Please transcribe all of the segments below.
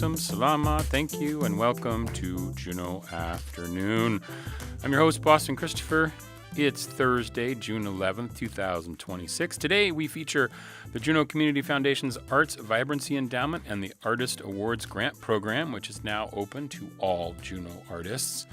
awesome, salama, thank you, and welcome to Juneau Afternoon. I'm your host, Boston Christopher. It's Thursday, June 11th, 2026. Today we feature the Juneau Community Foundation's Arts Vibrancy Endowment and the Artist Awards Grant Program, which is now open to all Juneau artists.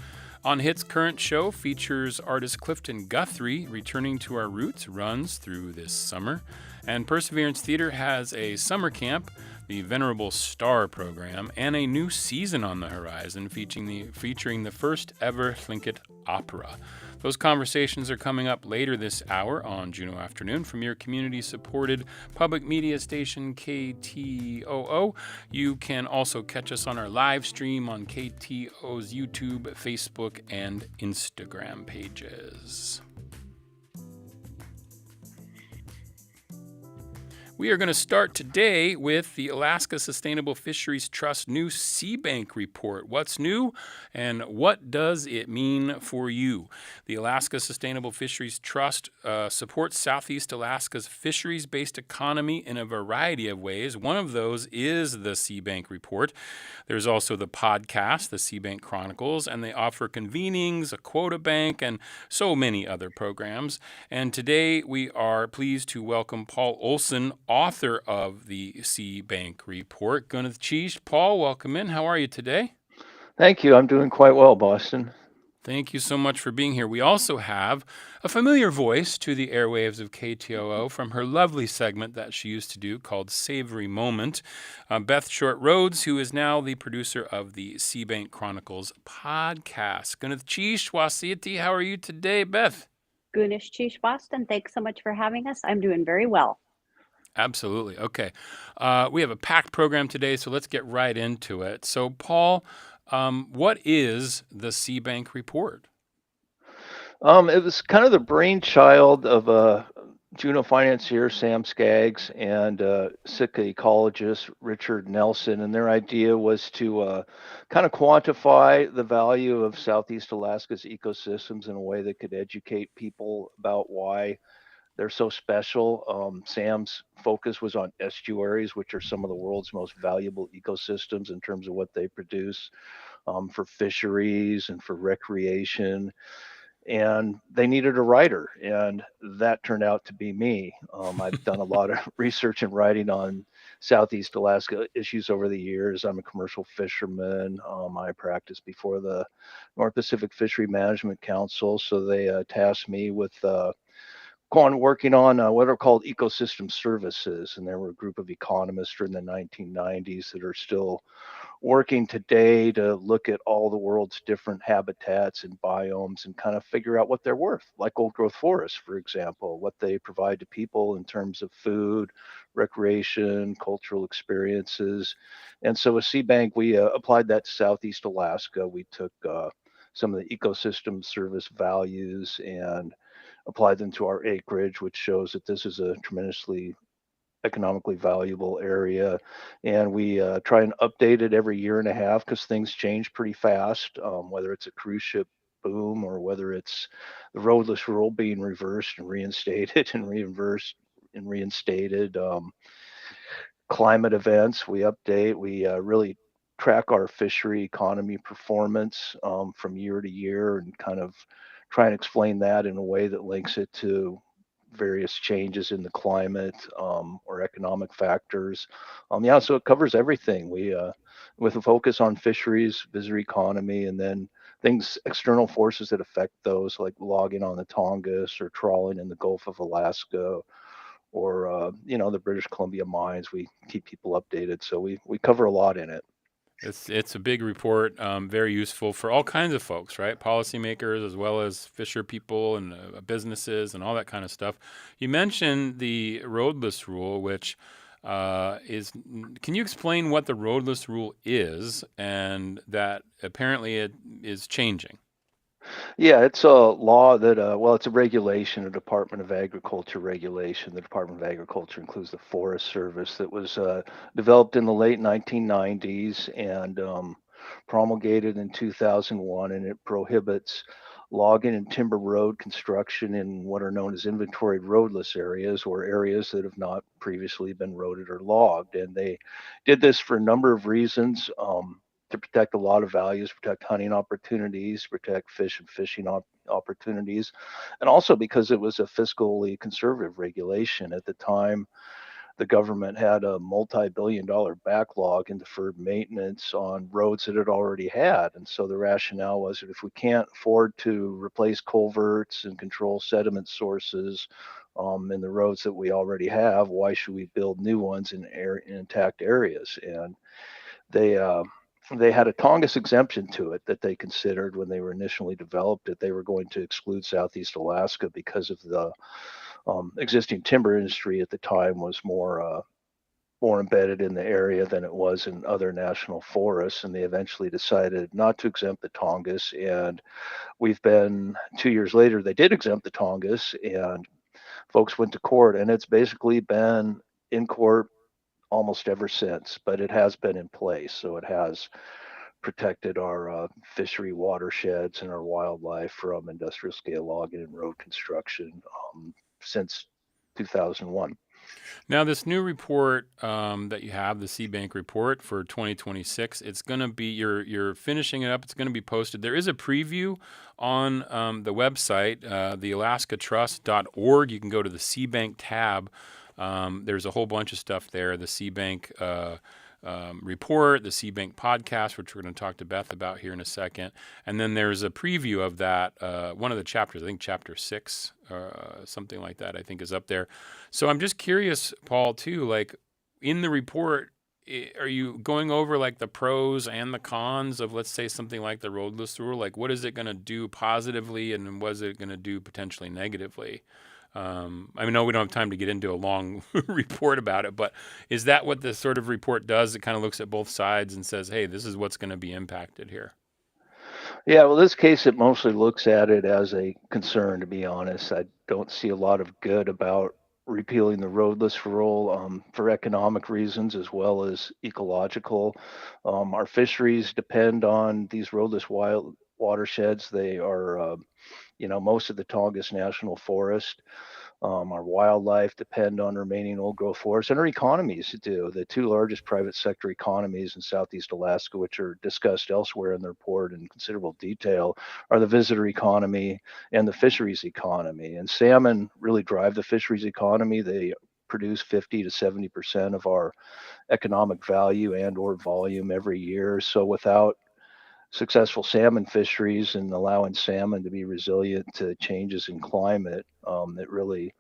Aan Hít's current show features artist Clifton Guthrie returning to our roots, runs through this summer. And Perseverance Theater has a summer camp, the Venerable Star program, and a new season on the horizon featuring the first ever Tlingit opera. Those conversations are coming up later this hour on Juneau Afternoon from your community-supported public media station KTOO. You can also catch us on our live stream on KTOO's YouTube, Facebook, and Instagram pages. We are going to start today with the Alaska Sustainable Fisheries Trust new SeaBank Report. What's new and what does it mean for you? The Alaska Sustainable Fisheries Trust supports Southeast Alaska's fisheries-based economy in a variety of ways. One of those is the SeaBank Report. There's also the podcast, the SeaBank Chronicles, and they offer convenings, a quota bank, and so many other programs. And today we are pleased to welcome Paul Olson, author of the SeaBank Report. Aan Hít, Paul, welcome in. How are you today? Thank you. I'm doing quite well, Boston. Thank you so much for being here. We also have a familiar voice to the airwaves of KTOO from her lovely segment that she used to do called Savory Moment, Beth Short-Rhodes, who is now the producer of the SeaBank Chronicles podcast. Aan Hít, Wasiti, how are you today, Beth? Aan Hít, Boston. Thanks so much for having us. I'm doing very well. Absolutely. Okay. We have a packed program today, so let's get right into it. So, Paul, what is the SeaBank Report? It was kind of the brainchild of Juneau financier Sam Skaggs and Sitka ecologist Richard Nelson, and their idea was to kind of quantify the value of Southeast Alaska's ecosystems in a way that could educate people about why they're so special. Sam's focus was on estuaries, which are some of the world's most valuable ecosystems in terms of what they produce for fisheries and for recreation. And they needed a writer, and that turned out to be me. I've done a lot of research and writing on Southeast Alaska issues over the years. I'm a commercial fisherman. I practiced before the North Pacific Fishery Management Council, so they tasked me with working on what are called ecosystem services, and there were a group of economists during the 1990s that are still working today to look at all the world's different habitats and biomes and kind of figure out what they're worth, like old growth forests, for example, what they provide to people in terms of food, recreation, cultural experiences. And so with SeaBank, we applied that to Southeast Alaska. We took some of the ecosystem service values and applied them to our acreage, which shows that this is a tremendously economically valuable area. And we try and update it every year and a half because things change pretty fast, whether it's a cruise ship boom or whether it's the roadless rule being reversed and reinstated and reversed and reinstated. Climate events, we update. We really track our fishery economy performance from year to year and kind of try and explain that in a way that links it to various changes in the climate or economic factors. So it covers everything. We, with a focus on fisheries, visitor economy, and then things, external forces that affect those, like logging on the Tongass or trawling in the Gulf of Alaska, or the British Columbia mines. We keep people updated, so we cover a lot in it. It's a big report, very useful for all kinds of folks, right? Policymakers as well as fisher people and businesses and all that kind of stuff. You mentioned the roadless rule, which is. Can you explain what the roadless rule is and that apparently it is changing? Yeah, it's a law that, it's a regulation, a Department of Agriculture regulation. The Department of Agriculture includes the Forest Service that was developed in the late 1990s and promulgated in 2001, and it prohibits logging and timber road construction in what are known as inventoried roadless areas, or areas that have not previously been roaded or logged. And they did this for a number of reasons. To protect a lot of values, protect hunting opportunities, protect fish and fishing opportunities, and also because it was a fiscally conservative regulation. At the time, the government had a multi-billion-dollar backlog in deferred maintenance on roads that it already had. And so the rationale was that if we can't afford to replace culverts and control sediment sources in the roads that we already have, why should we build new ones in intact areas? And they they had a Tongass exemption to it that they considered when they were initially developed it. They were going to exclude Southeast Alaska because of the existing timber industry at the time was more embedded in the area than it was in other national forests, and they eventually decided not to exempt the Tongass. And we've been 2 years later, they did exempt the Tongass, and folks went to court, and it's basically been in court almost ever since, but it has been in place. So it has protected our fishery watersheds and our wildlife from industrial scale logging and road construction since 2001. Now, this new report that you have, the SeaBank Report for 2026, it's going to be, you're finishing it up. It's going to be posted. There is a preview on the website, thealaskatrust.org. You can go to the SeaBank tab. There's a whole bunch of stuff there. The SeaBank report, the SeaBank podcast, which we're going to talk to Beth about here in a second. And then there's a preview of that, one of the chapters, I think chapter 6, something like that, I think is up there. So I'm just curious, Paul, too, like in the report, are you going over like the pros and the cons of, let's say, something like the roadless rule? Like what is it going to do positively and what is it going to do potentially negatively? I know we don't have time to get into a long report about it, but is that what this sort of report does? It kind of looks at both sides and says, hey, this is what's going to be impacted here. Yeah, well, this case, it mostly looks at it as a concern, to be honest. I don't see a lot of good about repealing the roadless rule for economic reasons as well as ecological. Our fisheries depend on these roadless wild watersheds. They are, most of the Tongass National Forest. Our wildlife depend on remaining old growth forests, and our economies do. The two largest private sector economies in Southeast Alaska, which are discussed elsewhere in the report in considerable detail, are the visitor economy and the fisheries economy. And salmon really drive the fisheries economy. They produce 50 to 70% of our economic value and or volume every year. So without successful salmon fisheries and allowing salmon to be resilient to changes in climate, it really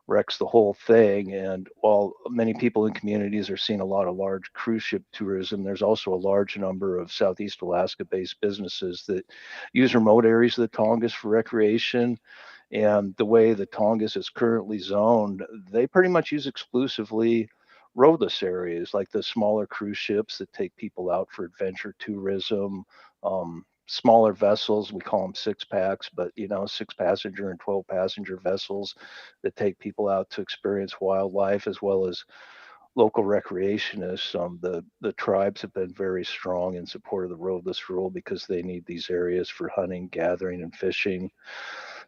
wrecks the whole thing. And while many people in communities are seeing a lot of large cruise ship tourism, there's also a large number of Southeast Alaska based businesses that use remote areas of the Tongass for recreation. And the way the Tongass is currently zoned, they pretty much use exclusively roadless areas like the smaller cruise ships that take people out for adventure tourism, smaller vessels, we call them six packs, but 6 passenger and 12 passenger vessels that take people out to experience wildlife as well as local recreationists. The tribes have been very strong in support of the roadless rule because they need these areas for hunting, gathering, and fishing.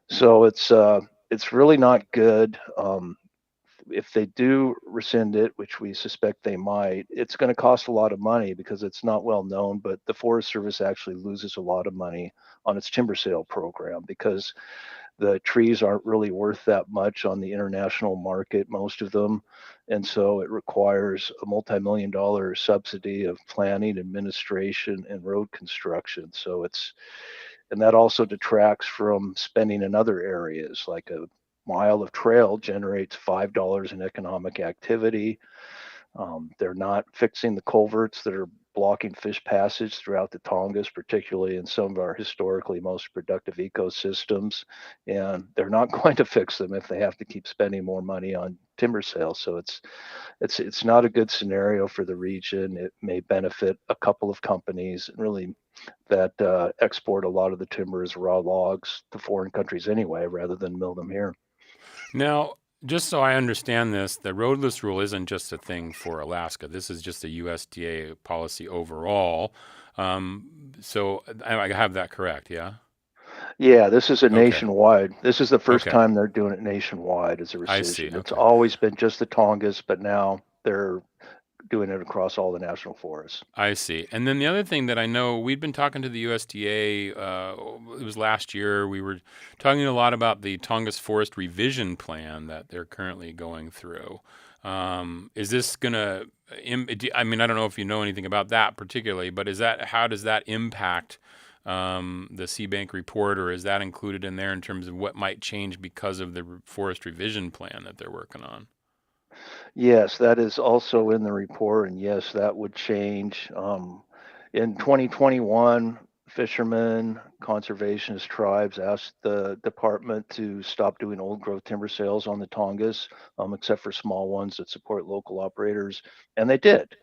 So it's really not good. If they do rescind it, which we suspect they might, it's going to cost a lot of money because it's not well known, but the Forest Service actually loses a lot of money on its timber sale program because the trees aren't really worth that much on the international market, most of them. And so it requires a multi-million-dollar subsidy of planning, administration, and road construction. And that also detracts from spending in other areas, like a mile of trail generates $5 in economic activity. They're not fixing the culverts that are blocking fish passage throughout the Tongass, particularly in some of our historically most productive ecosystems. And they're not going to fix them if they have to keep spending more money on timber sales. So it's not a good scenario for the region. It may benefit a couple of companies, really, that export a lot of the timber as raw logs to foreign countries anyway, rather than mill them here. Now, just so I understand this, the roadless rule isn't just a thing for Alaska. This is just a USDA policy overall. So I have that correct, yeah? Yeah, this is a Okay. nationwide. This is the first Okay. time they're doing it nationwide as a I see. rescission. It's Okay. always been just the Tongass, but now they're doing it across all the national forests. I see. And then the other thing that I know, we'd been talking to the USDA, it was last year. We were talking a lot about the Tongass Forest Revision Plan that they're currently going through. Is this going to, I mean, I don't know if you know anything about that particularly, but how does that impact the SeaBank report, or is that included in there in terms of what might change because of the Forest Revision Plan that they're working on? Yes, that is also in the report, and yes, that would change. In 2021, fishermen, conservationist tribes asked the department to stop doing old growth timber sales on the Tongass, except for small ones that support local operators, and they did.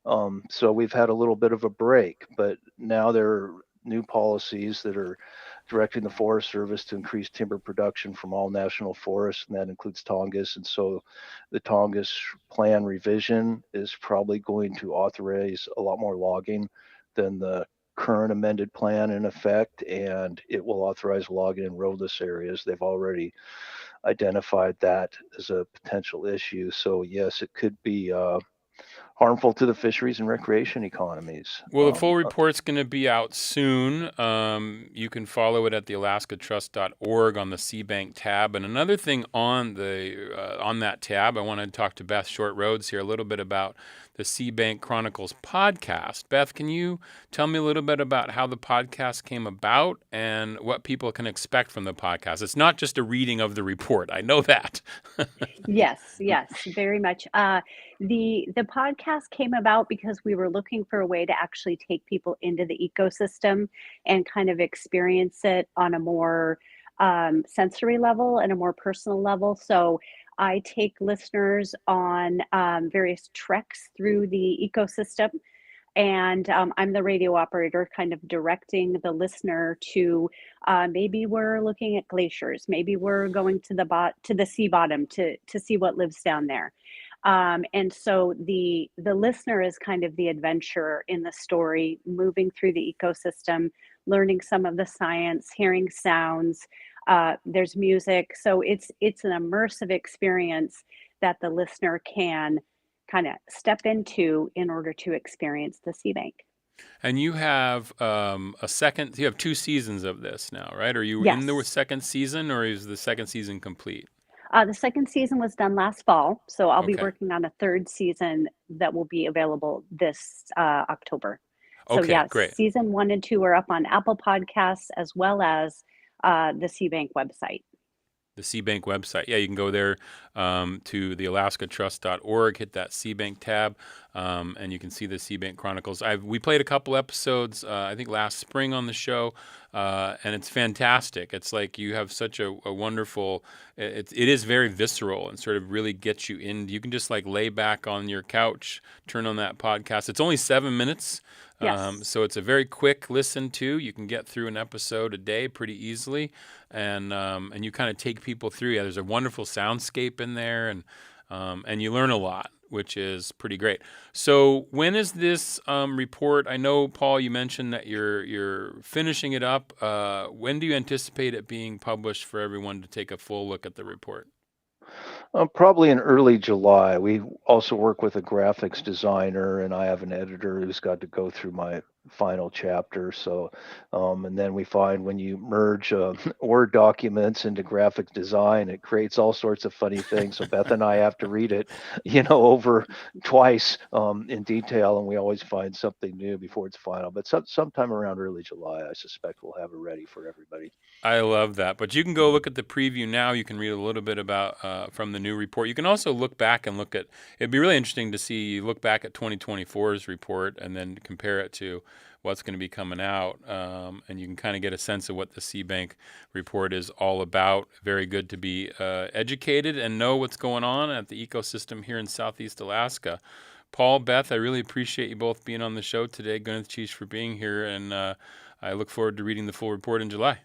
So we've had a little bit of a break, but now there are new policies that are directing the Forest Service to increase timber production from all national forests, and that includes Tongass. And so the Tongass plan revision is probably going to authorize a lot more logging than the current amended plan in effect, and it will authorize logging in roadless areas. They've already identified that as a potential issue. So yes, it could be harmful to the fisheries and recreation economies. Well, the full report's going to be out soon. You can follow it at the alaskatrust.org on the SeaBank tab. And another thing on that tab, I want to talk to Beth Short Roads here a little bit about the SeaBank Chronicles podcast. Beth, can you tell me a little bit about how the podcast came about and what people can expect from the podcast? It's not just a reading of the report. I know that. Yes, very much. The podcast came about because we were looking for a way to actually take people into the ecosystem and kind of experience it on a more sensory level and a more personal level. So I take listeners on various treks through the ecosystem, and I'm the radio operator, kind of directing the listener to maybe we're looking at glaciers, maybe we're going to the sea bottom to see what lives down there. And so the listener is kind of the adventurer in the story, moving through the ecosystem, learning some of the science, hearing sounds. There's music, so it's an immersive experience that the listener can kind of step into in order to experience the SeaBank. And you have you have 2 seasons of this now, right? Are you in the Yes. second season, or is the second season complete? The second season was done last fall, so I'll be Okay. working on a third season that will be available this October. So Okay, yeah, great. season 1 and 2 are up on Apple Podcasts as well as the SeaBank website. The SeaBank website. Yeah, you can go there to the alaskatrust.org, hit that SeaBank tab, and you can see the SeaBank Chronicles. We played a couple episodes, I think last spring on the show, and it's fantastic. It's like you have such a wonderful, it is very visceral and sort of really gets you in. You can just like lay back on your couch, turn on that podcast. It's only 7 minutes. Yes. So it's a very quick listen to. You can get through an episode a day pretty easily, and you kind of take people through. Yeah, there's a wonderful soundscape in there, and you learn a lot, which is pretty great. So when is this report? I know, Paul, you mentioned that you're finishing it up. When do you anticipate it being published for everyone to take a full look at the report? Probably in early July. We also work with a graphics designer, and I have an editor who's got to go through my final chapter. So, and then we find when you merge Word documents into graphic design, it creates all sorts of funny things. So Beth and I have to read it, over twice in detail, and we always find something new before it's final. But sometime around early July, I suspect we'll have it ready for everybody. I love that. But you can go look at the preview now. You can read a little bit about from the new report. You can also look back and look at. It'd be really interesting to see. Look back at 2024's report and then compare it to what's going to be coming out, and you can kind of get a sense of what the SeaBank report is all about. Very good to be educated and know what's going on at the ecosystem here in Southeast Alaska. Paul, Beth, I really appreciate you both being on the show today. Gwyneth Cheese for being here, and I look forward to reading the full report in July.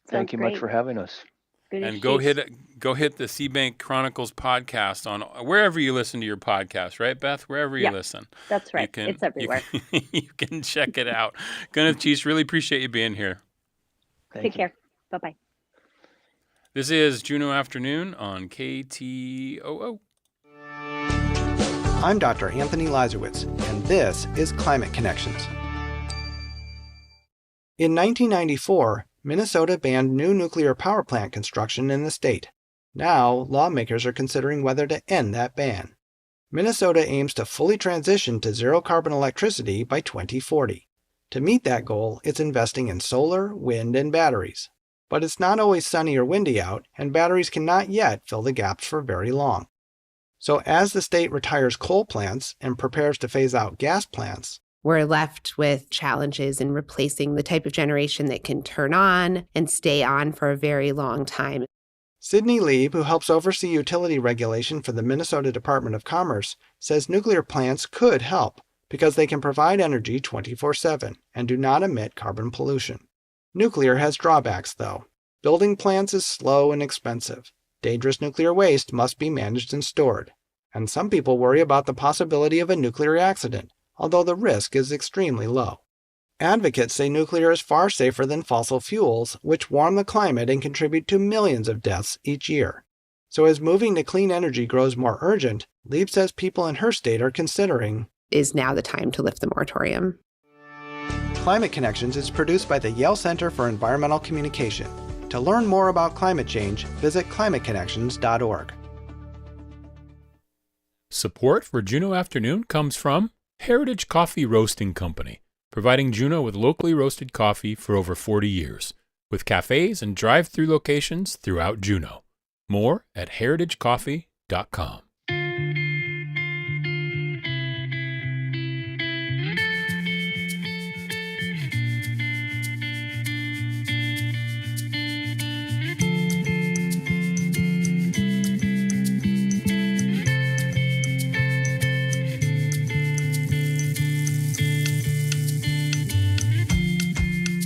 Thank Sounds you much great. for having us. And go hit the SeaBank Chronicles podcast on wherever you listen to your podcast, right, Beth? Wherever you listen. That's right. It's everywhere. You can check it out. Gwyneth Cheese, really appreciate you being here. Take care. Bye-bye. This is Juneau Afternoon on KTOO. I'm Dr. Anthony Lazarowitz, and this is Climate Connections. In 1994, Minnesota banned new nuclear power plant construction in the state. Now, lawmakers are considering whether to end that ban. Minnesota aims to fully transition to zero-carbon electricity by 2040. To meet that goal, it's investing in solar, wind, and batteries. But it's not always sunny or windy out, and batteries cannot yet fill the gaps for very long. So as the state retires coal plants and prepares to phase out gas plants, we're left with challenges in replacing the type of generation that can turn on and stay on for a very long time. Sydney Lieb, who helps oversee utility regulation for the Minnesota Department of Commerce, says nuclear plants could help because they can provide energy 24/7 and do not emit carbon pollution. Nuclear has drawbacks, though. Building plants is slow and expensive. Dangerous nuclear waste must be managed and stored. And some people worry about the possibility of a nuclear accident, although the risk is extremely low. Advocates say nuclear is far safer than fossil fuels, which warm the climate and contribute to millions of deaths each year. So as moving to clean energy grows more urgent, Lieb says people in her state are considering, is now the time to lift the moratorium. Climate Connections is produced by the Yale Center for Environmental Communication. To learn more about climate change, visit climateconnections.org. Support for Juneau Afternoon comes from Heritage Coffee Roasting Company, providing Juneau with locally roasted coffee for over 40 years, with cafes and drive-through locations throughout Juneau. More at heritagecoffee.com.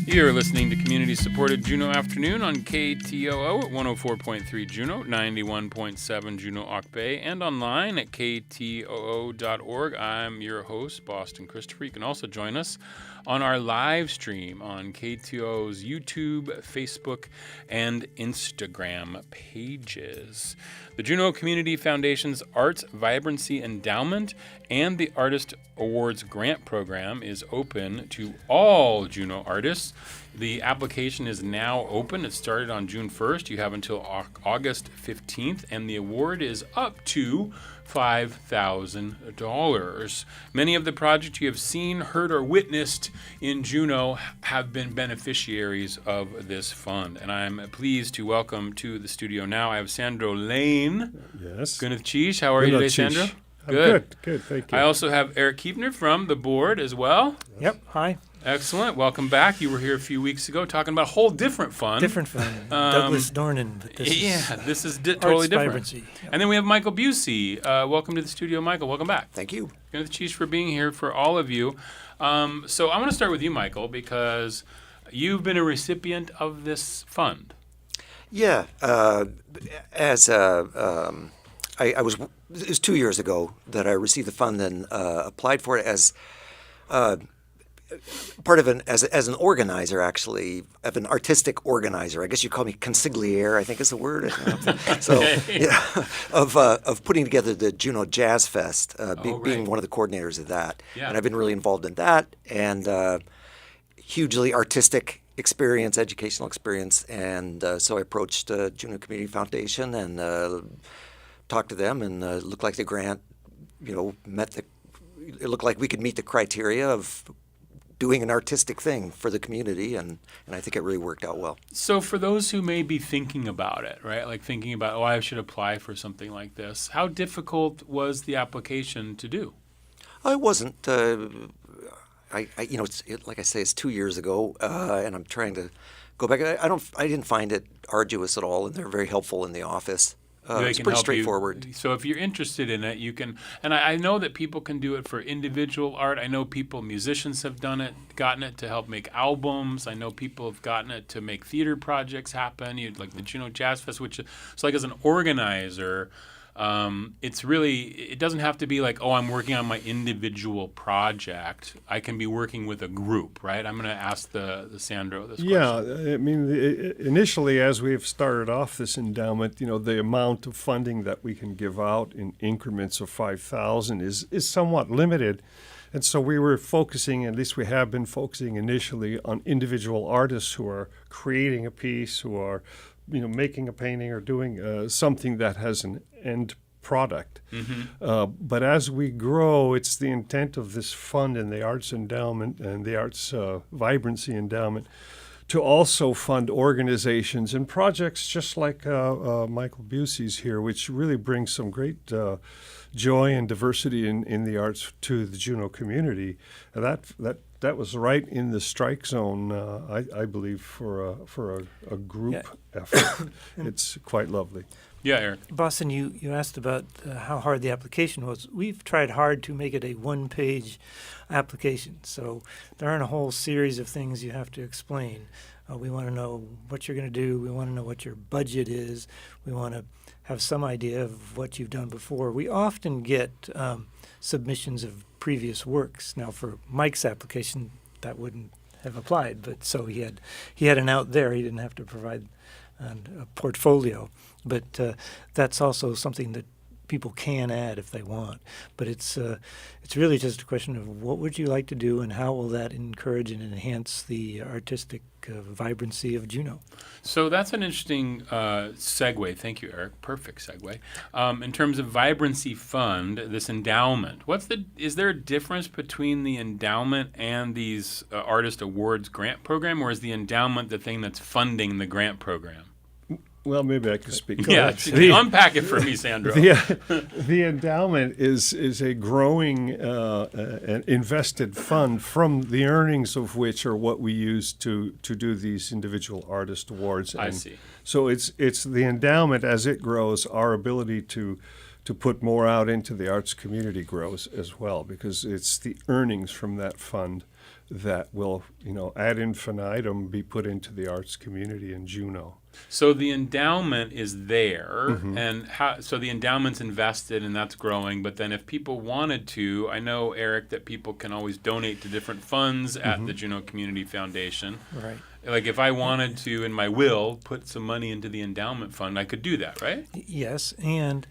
You're listening to community-supported Juneau Afternoon on KTOO at 104.3 Juneau, 91.7 Juneau Ock Bay, and online at ktoo.org. I'm your host, Boston Christopher. You can also join us on our live stream on KTOO's YouTube, Facebook, and Instagram pages. The Juneau Community Foundation's Arts, Vibrancy Endowment and the Artist Awards Grant Program is open to all Juneau artists. The application is now open. It started on June 1st. You have until August 15th, and the award is up to $5,000. Many of the projects you have seen, heard, or witnessed in Juneau have been beneficiaries of this fund. And I'm pleased to welcome to the studio now, I have Sandro Lane. Yes. Gunath, how are you today, Sandro? Good, thank you. I also have Eric Kiebner from the board as well. Yep, hi. Excellent. Welcome back. You were here a few weeks ago talking about a whole different fund. Different fund. Douglas Dornan. But this is totally different. Vibrancy. Yep. And then we have Michael Busey. Welcome to the studio, Michael. Welcome back. Thank you. Gunath for being here for all of you. So I want to start with you, Michael, because you've been a recipient of this fund. Yeah. It was 2 years ago that I received the fund and applied for it as part of as an organizer, actually, of an artistic organizer. I guess you call me consigliere, I think is the word. So, of putting together the Juneau Jazz Fest, being one of the coordinators of that. Yeah. And I've been really involved in that, and hugely artistic experience, educational experience. And so I approached Juneau Community Foundation and talked to them, and looked like the grant, it looked like we could meet the criteria of doing an artistic thing for the community, and I think it really worked out well. So for those who may be thinking about it, right, like thinking about, I should apply for something like this, how difficult was the application to do? It wasn't. It's like I say, it's 2 years ago, and I'm trying to go back. I didn't find it arduous at all, and they're very helpful in the office. It's pretty straightforward. So if you're interested in it, you can, and I know that people can do it for individual art. I know musicians have gotten it to help make albums. I know people have gotten it to make theater projects happen. Like the Juneau Jazz Fest, which is like as an organizer, it doesn't have to be like, oh, I'm working on my individual project. I can be working with a group, right? I'm going to ask the Sandro this question. Yeah, I mean, initially, as we've started off this endowment, the amount of funding that we can give out in increments of 5,000 is somewhat limited. And so we were focusing, at least we have been focusing initially, on individual artists who are creating a piece, who are making a painting or doing something that has an end product. But as we grow, it's the intent of this fund and the Arts Endowment and the Arts Vibrancy Endowment to also fund organizations and projects just like Michael Busey's here, which really brings some great joy and diversity in the arts to the Juneau community. That was right in the strike zone, I believe, for a group effort. It's quite lovely. Yeah, Eric. Boston, you asked about how hard the application was. We've tried hard to make it a one-page application, so there aren't a whole series of things you have to explain. We want to know what you're going to do. We want to know what your budget is. We want to have some idea of what you've done before. We often get submissions of previous works. Now, for Mike's application, that wouldn't have applied, but so he had an out there. He didn't have to provide a portfolio. But that's also something that people can add if they want. But it's really just a question of what would you like to do and how will that encourage and enhance the artistic vibrancy of Juneau. So that's an interesting segue. Thank you, Eric. Perfect segue. In terms of Vibrancy Fund, this endowment, is there a difference between the endowment and these Artist Awards grant program, or is the endowment the thing that's funding the grant program? Well, maybe I could speak. Unpack it for me, Sandro. The endowment is a growing and invested fund from the earnings of which are what we use to do these individual artist awards. I see. So it's the endowment as it grows, our ability to put more out into the arts community grows as well, because it's the earnings from that fund that will, ad infinitum be put into the arts community in Juneau. So the endowment is there, and so the endowment's invested, and that's growing. But then, if people wanted to, I know, Eric, that people can always donate to different funds at the Juneau Community Foundation. Right. Like if I wanted to, in my will, put some money into the endowment fund, I could do that, right? Yes, and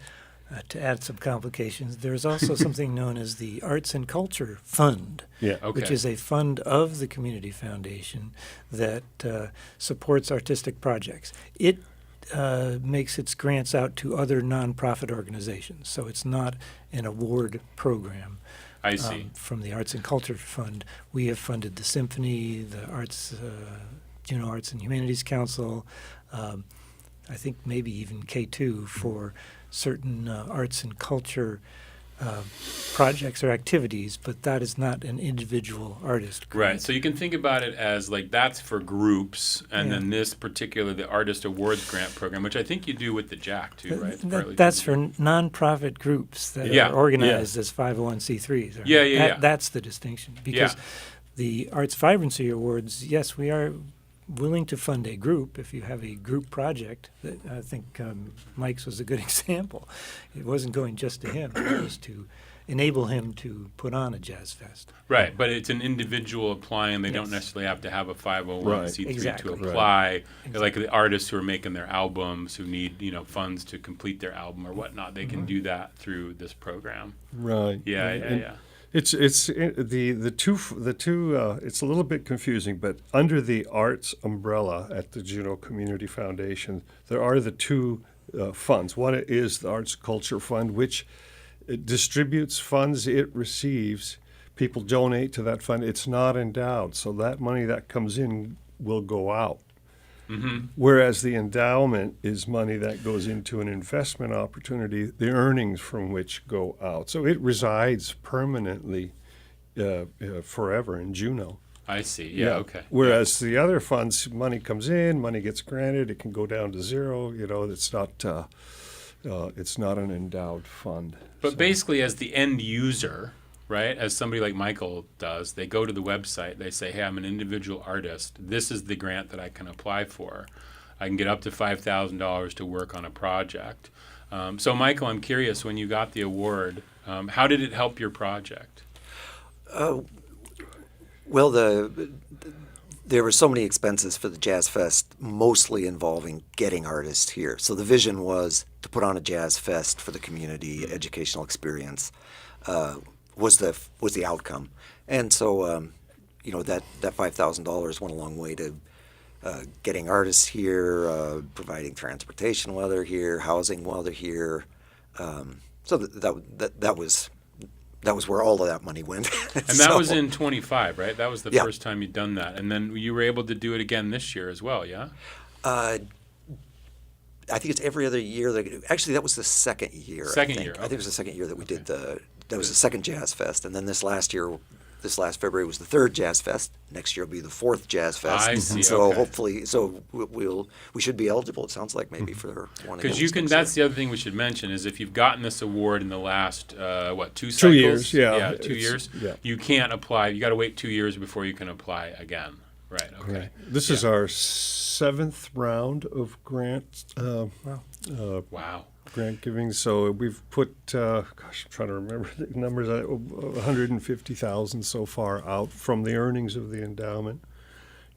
to add some complications, there's also something known as the Arts and Culture Fund, which is a fund of the Community Foundation that supports artistic projects. It makes its grants out to other nonprofit organizations, so it's not an award program. I see. From the Arts and Culture Fund, we have funded the Symphony, the Arts, Juneau Arts and Humanities Council, I think maybe even K2 for certain arts and culture projects or activities, but that is not an individual artist grant. Right. So you can think about it as like that's for groups, and then this particular, the Artist Awards Grant Program, which I think you do with the JAC too, right? That's for nonprofit groups that are organized as 501c3s. That's the distinction. Because the Arts Vibrancy Awards, yes, we are willing to fund a group if you have a group project. That I think Mike's was a good example. It wasn't going just to him. It was to enable him to put on a jazz fest. Right, but it's an individual applying. They don't necessarily have to have a 501c3 to apply. Right. Like the artists who are making their albums, who need funds to complete their album or whatnot, they can do that through this program. Right. Yeah. It's the two. It's a little bit confusing, but under the arts umbrella at the Juneau Community Foundation, there are the two funds. One is the Arts Culture Fund, which distributes funds it receives. People donate to that fund. It's not endowed, so that money that comes in will go out. Whereas the endowment is money that goes into an investment opportunity, the earnings from which go out. So it resides permanently forever in Juneau. I see. Yeah. Okay. Whereas the other funds, money comes in, money gets granted, it can go down to zero. It's not an endowed fund. But basically, as the end user, right, as somebody like Michael does, they go to the website, they say, hey, I'm an individual artist. This is the grant that I can apply for. I can get up to $5,000 to work on a project. So, Michael, I'm curious, when you got the award, how did it help your project? Well, there were so many expenses for the Jazz Fest, mostly involving getting artists here. So the vision was to put on a Jazz Fest for the community, educational experience was the outcome. And so, that $5,000 went a long way to getting artists here, providing transportation while they're here, housing while they're here. So that was where all of that money went. And that was in 25, right? That was the first time you'd done that. And then you were able to do it again this year as well, yeah? I think it's every other year. Actually, that was the second year. I think it was the second year that we did that was the second Jazz Fest. And then this last February was the third Jazz Fest. Next year will be the fourth Jazz Fest. I see. So hopefully, we should be eligible. It sounds like maybe for one. Because you can. That's the other thing we should mention is if you've gotten this award in the last 2 cycles. 2 years. Yeah, 2 years. Yeah. You can't apply. You got to wait 2 years before you can apply again. Right. Okay. Right. This is our 7th round of grants. Wow. Grant giving. So we've put, I'm trying to remember the numbers, 150,000 so far out from the earnings of the endowment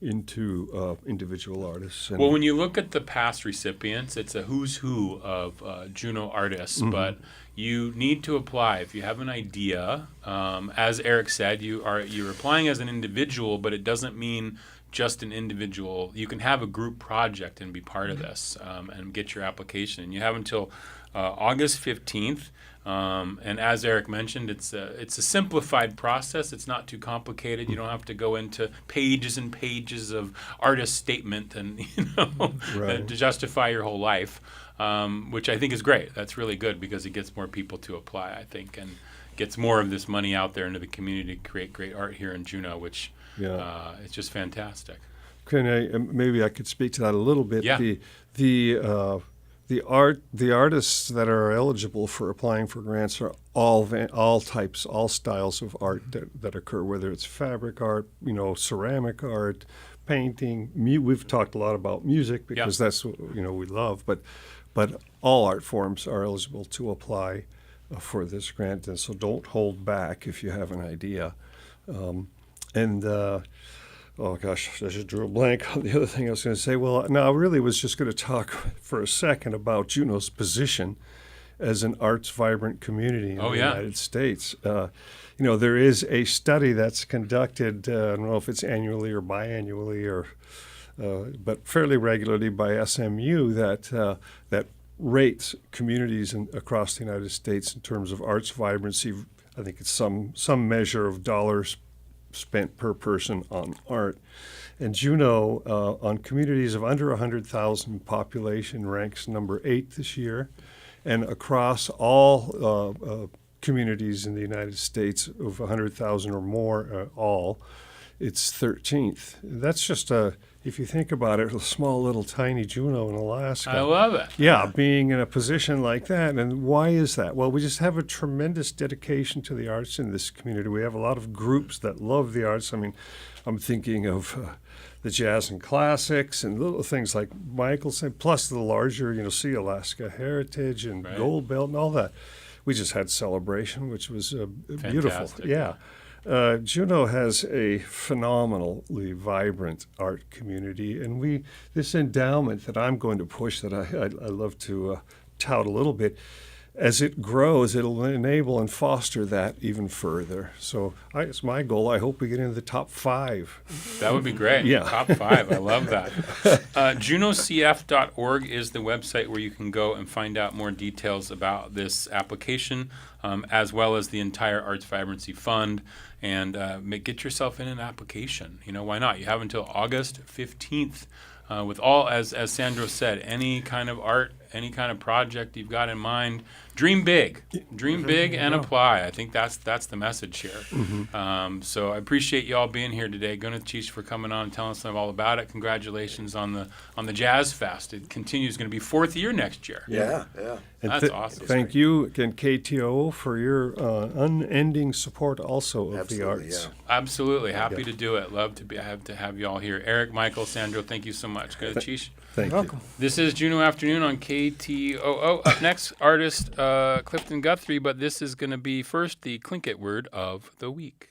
into individual artists. And well, when you look at the past recipients, it's a who's who of Juneau artists, but you need to apply if you have an idea. As Eric said, you're applying as an individual, but it doesn't mean just an individual. You can have a group project and be part of this and get your application. And you have until August 15th. And as Eric mentioned, it's a simplified process. It's not too complicated. You don't have to go into pages and pages of artist statement and to justify your whole life, which I think is great. That's really good because it gets more people to apply, I think, and gets more of this money out there into the community to create great art here in Juneau, which it's just fantastic. Maybe I could speak to that a little bit. Yeah. The artists that are eligible for applying for grants are all types, all styles of art that occur, whether it's fabric art, ceramic art, painting. We've talked a lot about music because that's what we love, but all art forms are eligible to apply for this grant, and so don't hold back if you have an idea. Oh gosh, I just drew a blank on the other thing I was going to say. Well, no, I really was just going to talk for a second about Juneau's position as an arts vibrant community in the United States. There is a study that's conducted, I don't know if it's annually or biannually, but fairly regularly by SMU that rates communities across the United States in terms of arts vibrancy. I think it's some measure of dollars spent per person on art. And Juneau, on communities of under 100,000 population, ranks number 8 this year. And across all communities in the United States of 100,000 or more, it's 13th. That's just if you think about it, a small little tiny Juneau in Alaska. I love it. Yeah, being in a position like that. And why is that? Well, we just have a tremendous dedication to the arts in this community. We have a lot of groups that love the arts. I mean, I'm thinking of the jazz and classics and little things like Michael said, plus the larger, Sea Alaska Heritage and Gold Belt and all that. We just had Celebration, which was beautiful. Yeah. Juneau has a phenomenally vibrant art community, and this endowment that I'm going to push, that I love to tout a little bit, as it grows, it'll enable and foster that even further. So it's my goal. I hope we get into the top 5. That would be great. Yeah. Top 5. I love that. JuneauCF.org is the website where you can go and find out more details about this application, as well as the entire Arts Vibrancy Fund. And get yourself in an application. Why not? You have until August 15th with all, as Sandro said, any kind of art, any kind of project you've got in mind. Dream big. Dream big and apply. I think that's the message here. Mm-hmm. So I appreciate you all being here today. Gunnar Cheech for coming on and telling us all about it. Congratulations on the Jazz Fest. It continues, going to be 4th year next year. Yeah. That's awesome. Thank you again, KTO, for your unending support also of the arts. Yeah. Absolutely. Happy to do it. Love to have you all here. Eric, Michael, Sandro, thank you so much. Gunnar Cheech. Thank You're you. welcome. This is Juneau Afternoon on KTOO. Up next, artist Clifton Guthrie, but this is going to be first the Tlingit word of the week.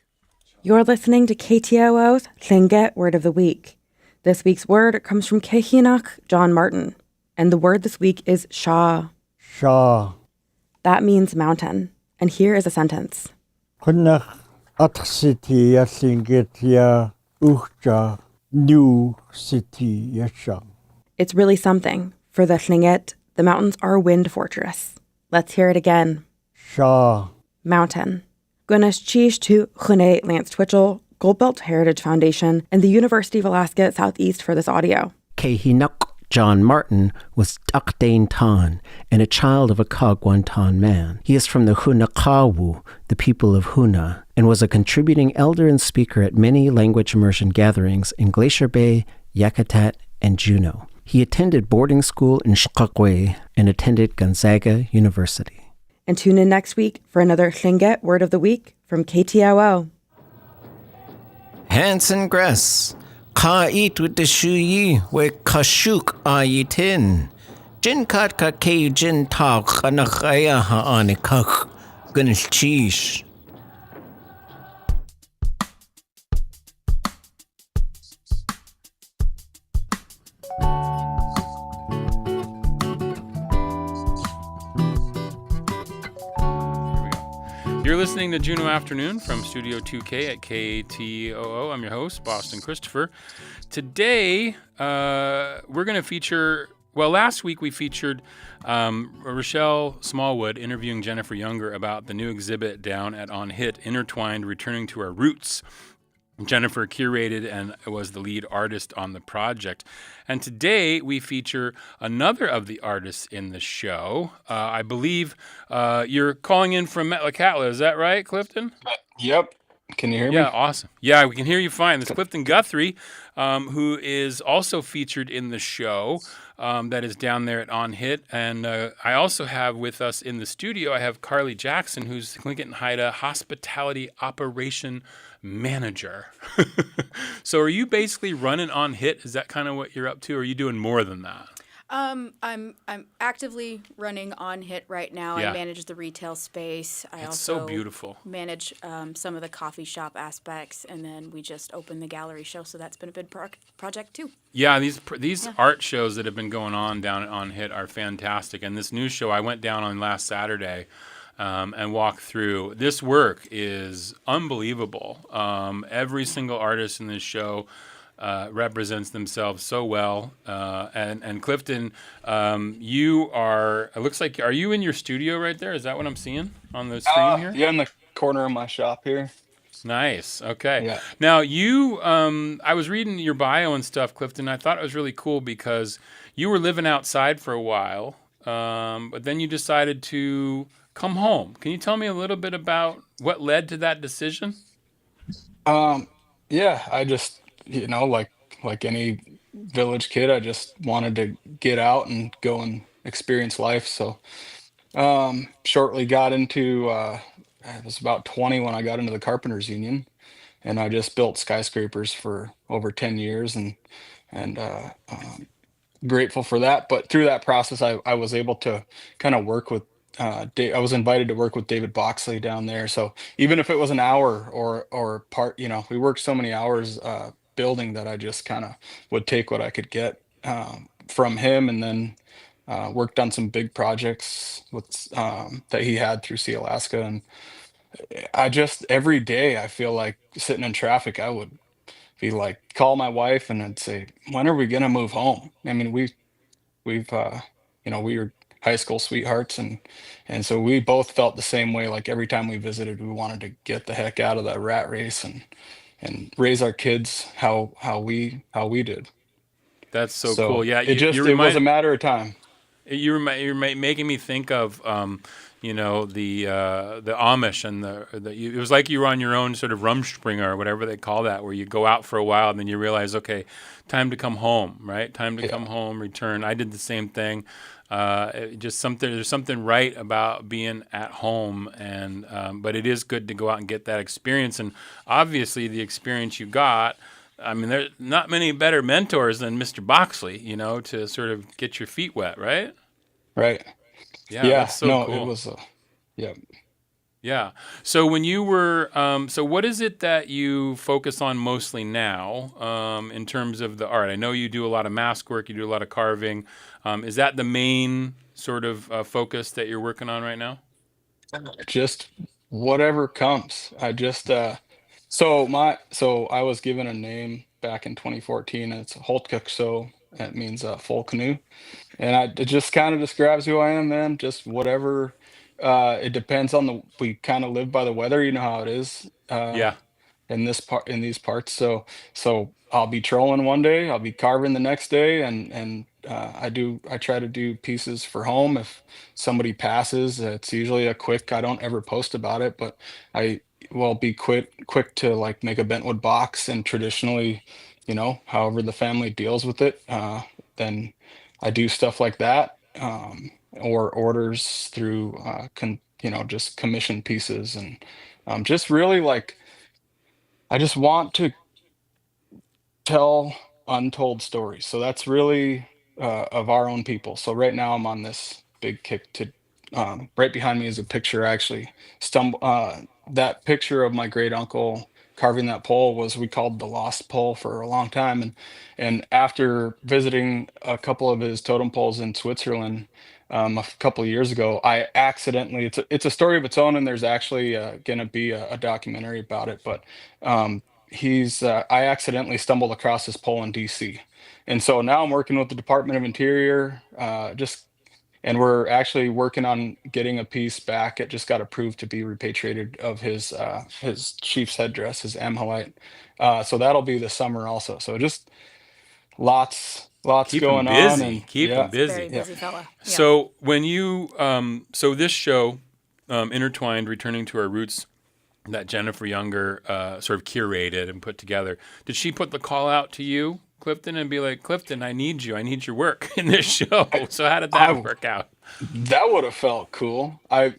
You're listening to KTOO's Tlingit Word of the Week. This week's word comes from Kehinach John Martin, and the word this week is Shaw. Shaw. That means mountain. And here is a sentence. Hunnach atsitia singitia uchja new city yesha. It's really something. For the Tlingit, the mountains are a wind fortress. Let's hear it again. Shaw. Mountain. Gunas Chish to Juneau Lance Twitchell, Goldbelt Heritage Foundation, and the University of Alaska Southeast for this audio. Kehinuk John Martin was Takdain Tan and a child of a Kagwantan man. He is from the Hunakawu, the people of Huna, and was a contributing elder and speaker at many language immersion gatherings in Glacier Bay, Yakutat, and Juneau. He attended boarding school in Shkakwe and attended Gonzaga University. And tune in next week for another Tlingit Word of the Week from KTOO. Hanson Gress, Ka eat with the shuyi, we kashuk ayitin. Jin kat ka ke jin tak anakaya ha anikak, gunnish cheesh. You're listening to Juneau Afternoon from Studio 2K at KTOO. I'm your host, Boston Christopher. Today, we're going to feature, well, last week we featured Rochelle Smallwood interviewing Jennifer Younger about the new exhibit down at Aan Hít, Intertwined, Returning to Our Roots. Jennifer curated and was the lead artist on the project. And today we feature another of the artists in the show. I believe you're calling in from Metlakatla. Is that right, Clifton? Yep. Can you hear me? Yeah, awesome. Yeah, we can hear you fine. This is Clifton Guthrie, who is also featured in the show that is down there at Aan Hít. And I also have with us in the studio, I have Carly Jackson, who's Tlingit and Haida Hospitality Operation Manager. So are you basically running Aan Hít? Is that kind of what you're up to? Or are you doing more than that? I'm actively running Aan Hít right now. Yeah. I manage the retail space. I It's also so beautiful. manage some of the coffee shop aspects, and then we just opened the gallery show, so that's been a big project too. Yeah, these art shows that have been going on down at Aan Hít are fantastic. And this new show I went down on last Saturday and walked through. This work is unbelievable. Every single artist in this show represents themselves so well. And Clifton, you are, it looks like, are you in your studio right there? Is that what I'm seeing on the screen here? Yeah, in the corner of my shop here. Nice. Okay. Yeah. Now you, I was reading your bio and stuff, Clifton. I thought it was really cool because you were living outside for a while, but then you decided to come home. Can you tell me a little bit about what led to that decision? Yeah, I just, like any village kid, I just wanted to get out and go and experience life. So, shortly got into, I was about 20 when I got into the Carpenters Union, and I just built skyscrapers for over 10 years and grateful for that. But through that process, I was able to kind of work with, I was invited to work with David Boxley down there. So even if it was an hour or part, we worked so many hours building that I just kind of would take what I could get from him, and then worked on some big projects with that he had through Sea Alaska. And I just, every day I feel like sitting in traffic, I would be like, call my wife and I'd say, when are we going to move home? I mean, we've we were high school sweethearts, and so we both felt the same way. Like every time we visited, we wanted to get the heck out of that rat race and raise our kids how we did. That's so cool. Yeah, it was a matter of time. You're making me think of the Amish and it was like you were on your own sort of Rumspringer or whatever they call that, where you go out for a while and then you realize, okay, time to come home, right? Time to come home, return. I did the same thing. There's something right about being at home, and but it is good to go out and get that experience. And obviously, the experience you got I mean, there's not many better mentors than Mr. Boxley, to sort of get your feet wet, right? Right. Yeah, Yeah. that's so No, it cool. was. Yeah. Yeah. So when you were, so what is it that you focus on mostly now in terms of the art? I know you do a lot of mask work, you do a lot of carving. Is that the main sort of focus that you're working on right now? Just whatever comes. I just so I was given a name back in 2014. And it's Holtkuk, so that means full canoe. And it just kind of describes who I am, man. Just whatever. It depends on we kind of live by the weather. You know how it is. Yeah. In these parts. So I'll be trolling one day, I'll be carving the next day, and I try to do pieces for home. If somebody passes, it's usually a quick. I don't ever post about it, but I will be quick to like make a bentwood box, and traditionally, however the family deals with it, then I do stuff like that, or orders through just commission pieces, and just really like. I just want to tell untold stories. So that's really of our own people. So right now I'm on this big kick to. Right behind me is a picture. Actually, that picture of my great uncle carving that pole was we called the lost pole for a long time, and after visiting a couple of his totem poles in Switzerland. A couple of years ago, I accidentally, it's a story of its own, and there's actually going to be a documentary about it. But um, I accidentally stumbled across this pole in DC, and so now I'm working with the Department of Interior, and we're actually working on getting a piece back. It just got approved to be repatriated of his chief's headdress, his Amhalite. So that'll be this summer also. So just lots Keep him going on, busy. and Keep him busy. Very busy fella. Yeah. So when you, so this show, Intertwined, Returning to Our Roots, that Jennifer Younger sort of curated and put together. Did she put the call out to you, Clifton, and be like, Clifton, I need you. I need your work in this show. So how did that work out? That would have felt cool. I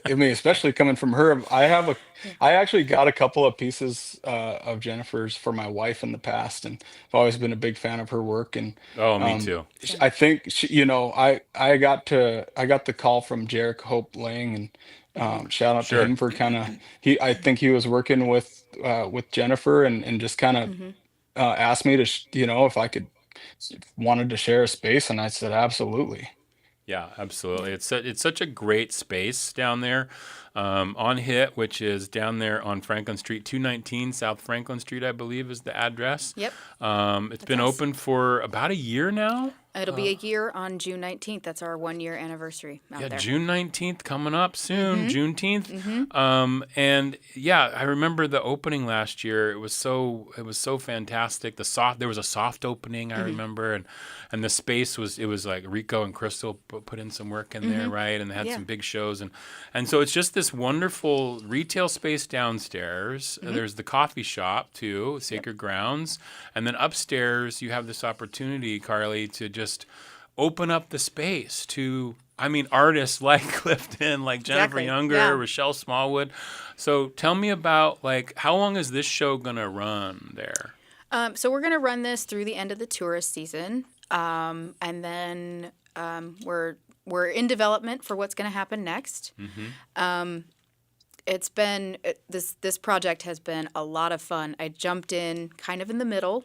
mean, especially coming from her. I actually got a couple of pieces of Jennifer's for my wife in the past, and I've always been a big fan of her work. And Oh, me too. I think I got the call from Jarek Hope Lang, and shout out to Sure. him for I think he was working with Jennifer, and just kind of asked me to if I wanted to share a space, and I said absolutely. Yeah, absolutely. It's such a great space down there on Aan Hít, which is down there on Franklin Street, 219 South Franklin Street, I believe is the address. Yep. It's been open for about a year now. It'll be a year on June 19th. That's our 1-year anniversary out there. June 19th coming up soon, Juneteenth. And yeah, I remember the opening last year. It was so fantastic. There was a soft opening, I remember, and the space was like Rico and Crystal put in some work in there, right? And they had some big shows, and so it's just this wonderful retail space downstairs. There's the coffee shop too, Sacred Grounds, and then upstairs you have this opportunity, Carly, to just open up the space to, artists like Clifton, like Jennifer Younger, Rochelle Smallwood. So tell me about, like, how long is this show going to run there? So we're going to run this through the end of the tourist season. And then we're in development for what's going to happen next. It's been this project has been a lot of fun. I jumped in kind of in the middle.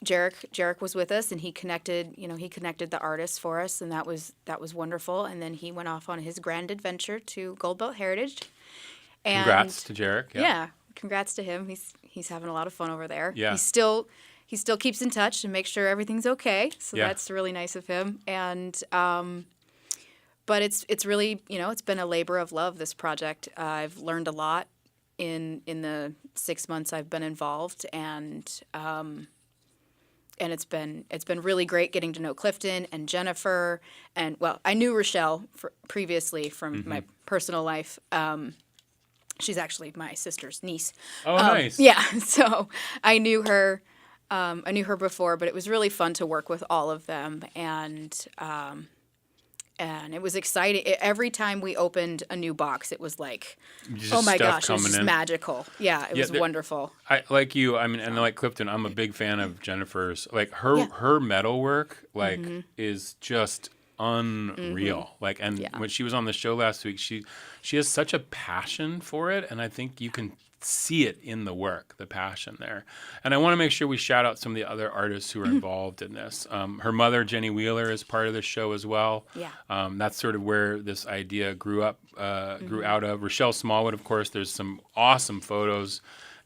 Jarek was with us, and he connected the artists for us, and that was wonderful. And then he went off on his grand adventure to Gold Belt Heritage. And congrats to Jarek. Yeah, congrats to him. He's having a lot of fun over there. Yeah. He still keeps in touch and makes sure everything's okay. So Yeah. that's really nice of him. And but it's really, it's been a labor of love, this project. I've learned a lot in the 6 months I've been involved, and it's been really great getting to know Clifton and Jennifer, and I knew Rochelle previously from my personal life. She's actually my sister's niece. Oh, nice. Yeah, so I knew her. I knew her before, but it was really fun to work with all of them, and and it was exciting. Every time we opened a new box, it was like, Just oh my stuff gosh, it was coming just in. magical. Yeah, it was wonderful. I like you. I mean, and like Clifton, I'm a big fan of Jennifer's. Like her metal work, like is just unreal. Like, and when she was on the show last week, she has such a passion for it, and I think you can see it in the work, the passion there. And I want to make sure we shout out some of the other artists who are involved in this. Her mother, Jenny Wheeler, is part of the show as well. Yeah. That's sort of where this idea grew out of. Rochelle Smallwood, of course, there's some awesome photos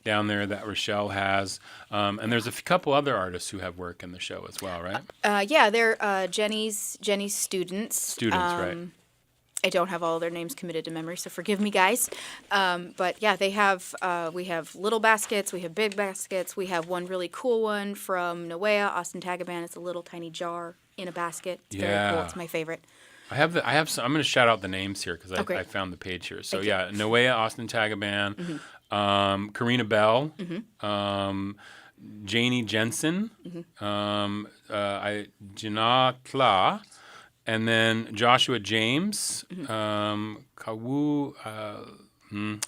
down there that Rochelle has. And there's a couple other artists who have work in the show as well, right? Yeah, they're Jenny's students. Students, right. I don't have all their names committed to memory, so forgive me, guys. But yeah, they have. We have little baskets. We have big baskets. We have one really cool one from Noea, Austin Tagaban. It's a little tiny jar in a basket. It's very cool. It's my favorite. I have some, I'm going to shout out the names here because I found the page here. So yeah, Noea, Austin Tagaban, Karina Bell, Janie Jensen, Jana Tla, and then Joshua James, Kawu,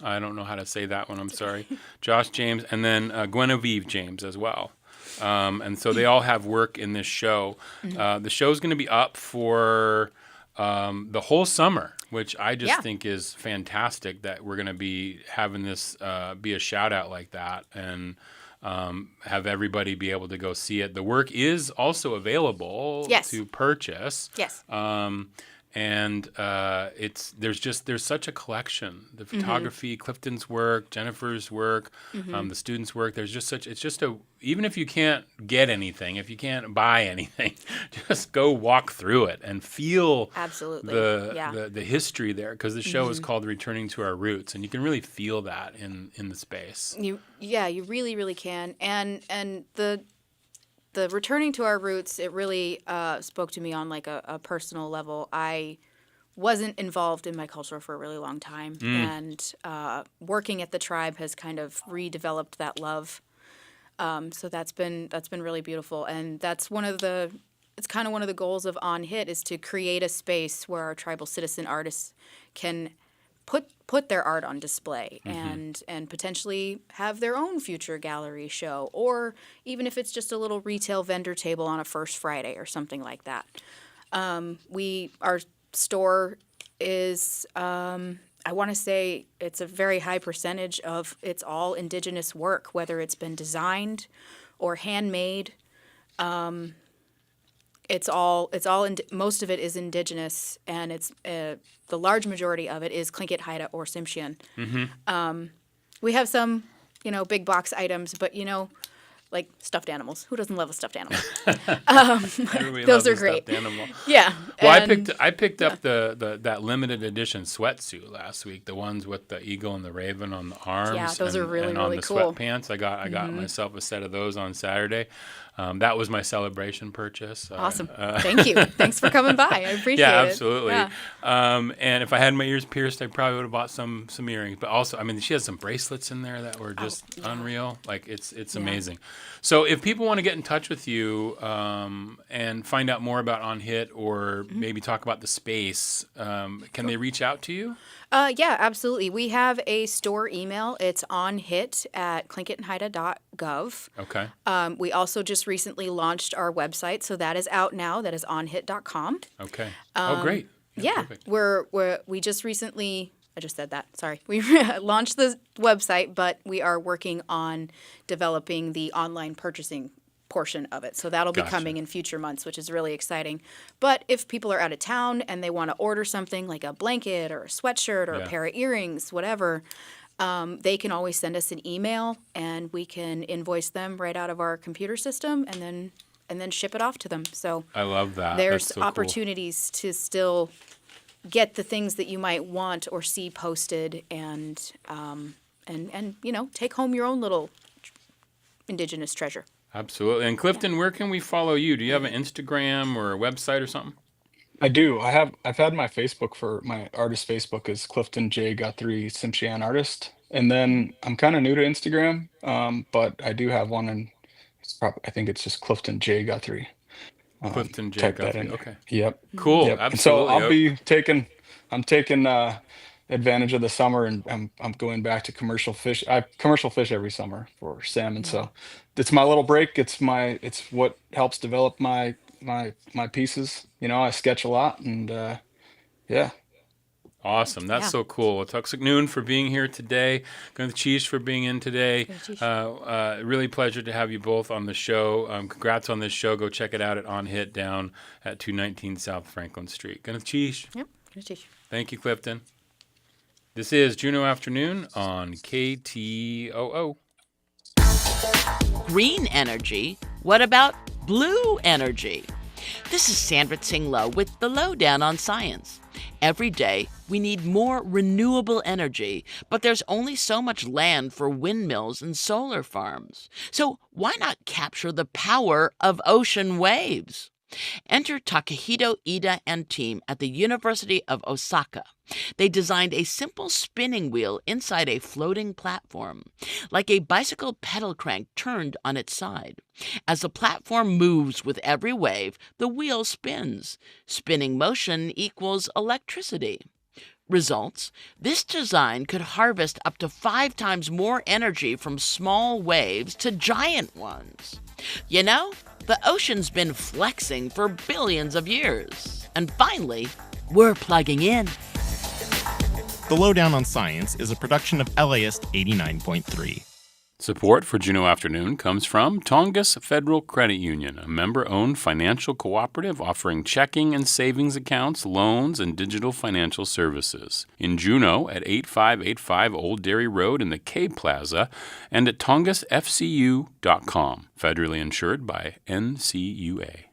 I don't know how to say that one, I'm sorry. Josh James, and then Guinevere James as well. And so they all have work in this show. The show's going to be up for the whole summer, which I just think is fantastic that we're going to be having this be a shout out like that and have everybody be able to go see it. The work is also available to purchase. Yes. And there's such a collection. The photography, Clifton's work, Jennifer's work, the students' work. Even if you can't get anything, if you can't buy anything, just go walk through it and feel the history there, because the show is called Returning to Our Roots, and you can really feel that in the space. You really, really can. And the returning to our roots, it really spoke to me on like a personal level. I wasn't involved in my culture for a really long time, and working at the tribe has kind of redeveloped that love. So that's been really beautiful, and that's it's kind of one of the goals of Aan Hít is to create a space where our tribal citizen artists can put their art on display and potentially have their own future gallery show, or even if it's just a little retail vendor table on a first Friday or something like that. Our store is, I want to say it's a very high percentage of it's all indigenous work, whether it's been designed or handmade. Most of it is indigenous, and it's the large majority of it is Tlingit, Haida, or Tsimshian. We have some, big box items, but like stuffed animals. Who doesn't love a stuffed animal? Those are great. Stuffed animal. Yeah. Well, I picked up that limited edition sweatsuit last week. The ones with the eagle and the raven on the arms. Yeah, those are really, and really on the cool. Sweatpants. I got myself a set of those on Saturday. That was my celebration purchase. Awesome. Thank you. Thanks for coming by. I appreciate it. Yeah, absolutely. And if I had my ears pierced, I probably would have bought some earrings. But also, she has some bracelets in there that were just unreal. Like, it's amazing. So if people want to get in touch with you and find out more about Aan Hít, or maybe talk about the space, can they reach out to you? Yeah, absolutely. We have a store email. It's aanhit@tlingitandhaida.gov. Okay. We also just recently launched our website, so that is out now. That is aanhit.com. Okay. Great. Yeah, perfect. we just recently. I just said that. Sorry. We launched the website, but we are working on developing the online purchasing portion of it. So that'll be coming in future months, which is really exciting. But if people are out of town and they want to order something like a blanket or a sweatshirt or a pair of earrings, whatever, they can always send us an email, and we can invoice them right out of our computer system and then ship it off to them. So I love that. There's That's so opportunities to still get the things that you might want or see posted, and take home your own little indigenous treasure. Absolutely. And Clifton, where can we follow you? Do you have an Instagram or a website or something? I do. I've had my Facebook for my artist Facebook is Clifton J. Guthrie Tsimshian Artist. And then I'm kind of new to Instagram, but I do have one, and I think it's just Clifton J. Guthrie. Clifton J. type that Guthrie. in. Okay. Yep. Cool. Yep. And Absolutely. so I'm taking advantage of the summer, and I'm going back to commercial fish. I commercial fish every summer for salmon. So it's my little break. It's what helps develop my pieces. I sketch a lot, and yeah. Awesome. That's so cool. Tuxik Noon for being here today. Cheese for being in today. Really pleasure to have you both on the show. Congrats on this show. Go check it out at Aan Hít down at 219 South Franklin Street. Cheese. Yep. Thank you, Clifton. This is Juneau Afternoon on KTOO. Green energy? What about blue energy? This is Sandra Tsinglow with the Lowdown on Science. Every day, we need more renewable energy, but there's only so much land for windmills and solar farms. So why not capture the power of ocean waves? Enter Takahito Ida and team at the University of Osaka. They designed a simple spinning wheel inside a floating platform, like a bicycle pedal crank turned on its side. As the platform moves with every wave, the wheel spins. Spinning motion equals electricity. Results: this design could harvest up to 5 times more energy from small waves to giant ones. You know, the ocean's been flexing for billions of years. And finally, we're plugging in. The Lowdown on Science is a production of LAist 89.3. Support for Juneau Afternoon comes from Tongass Federal Credit Union, a member-owned financial cooperative offering checking and savings accounts, loans, and digital financial services. In Juneau at 8585 Old Dairy Road in the K Plaza and at tongassfcu.com, federally insured by NCUA.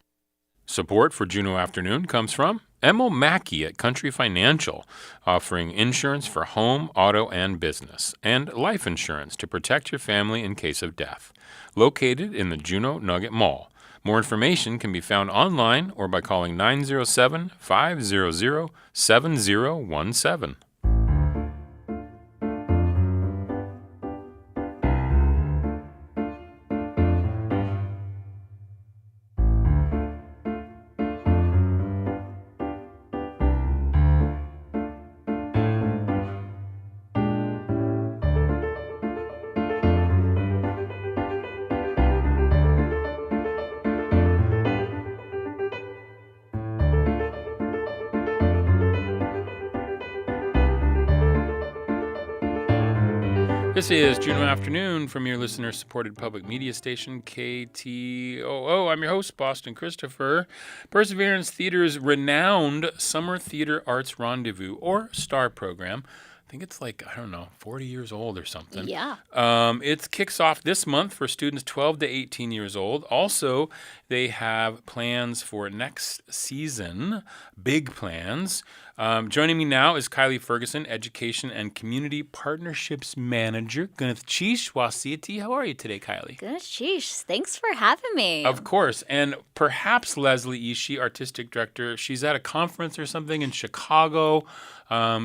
Support for Juneau Afternoon comes from Emil Mackey at Country Financial, offering insurance for home, auto, and business, and life insurance to protect your family in case of death. Located in the Juneau Nugget Mall. More information can be found online or by calling 907-500-7017. This is Juneau Afternoon from your listener-supported public media station, KTOO. I'm your host, Boston Christopher. Perseverance Theater's renowned Summer Theater Arts Rendezvous, or STAR program. I think it's 40 years old or something. Yeah. It kicks off this month for students 12 to 18 years old. Also, they have plans for next season, big plans. Joining me now is Kylie Ferguson, Education and Community Partnerships Manager. Gunath Chish Wasiti. How are you today, Kylie? Good, Chish. Thanks for having me. Of course. And perhaps Leslie Ishii, Artistic Director. She's at a conference or something in Chicago.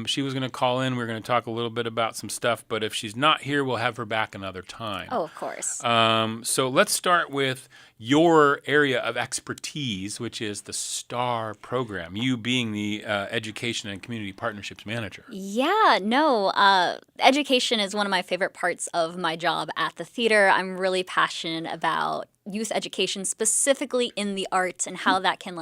She was going to call in. We're going to talk a little bit about some stuff. But if she's not here, we'll have her back another time. Oh, of course. So let's start with your area of expertise, which is the STAR program, you being the Education and Community Partnerships Manager. Yeah, no. Education is one of my favorite parts of my job at the theater. I'm really passionate about youth education, specifically in the arts, and how that can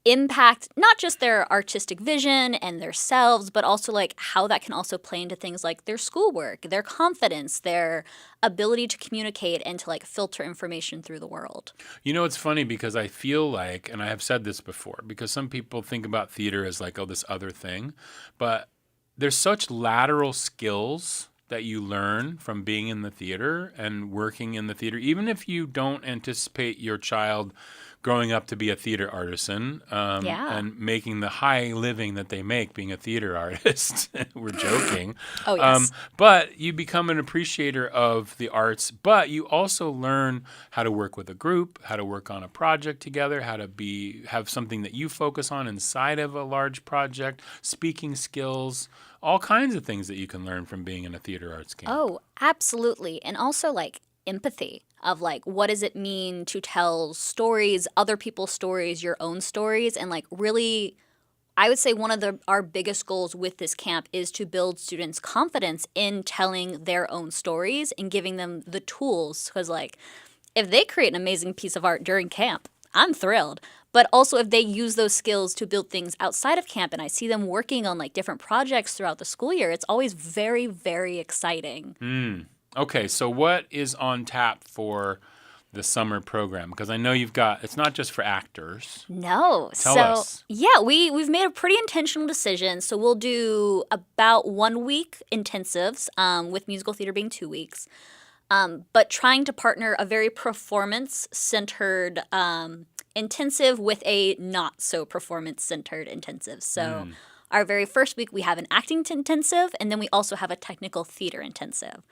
impact not just their artistic vision and their selves, but also how that can also play into things like their schoolwork, their confidence, their ability to communicate and to filter information through the world. You know, it's funny because I feel like, and I have said this before, because some people think about theater as this other thing, but there's such lateral skills that you learn from being in the theater and working in the theater, even if you don't anticipate your child growing up to be a theater artisan and making the high living that they make being a theater artist. We're joking. Oh, yes. But you become an appreciator of the arts, but you also learn how to work with a group, how to work on a project together, how to have something that you focus on inside of a large project, speaking skills, all kinds of things that you can learn from being in a theater arts camp. Oh, absolutely. And also empathy. of like, what does it mean to tell stories, other people's stories, your own stories, and like really, I would say one of our biggest goals with this camp is to build students' confidence in telling their own stories and giving them the tools. Because like, if they create an amazing piece of art during camp, I'm thrilled. But also if they use those skills to build things outside of camp and I see them working on like different projects throughout the school year, it's always very, very exciting. Okay, so what is on tap for the summer program? Because I know it's not just for actors. No. Tell us. Yeah, we've made a pretty intentional decision. So we'll do about 1 week intensives, with musical theater being 2 weeks. But trying to partner a very performance-centered intensive with a not-so-performance-centered intensive. So our very first week, we have an acting intensive, and then we also have a technical theater intensive.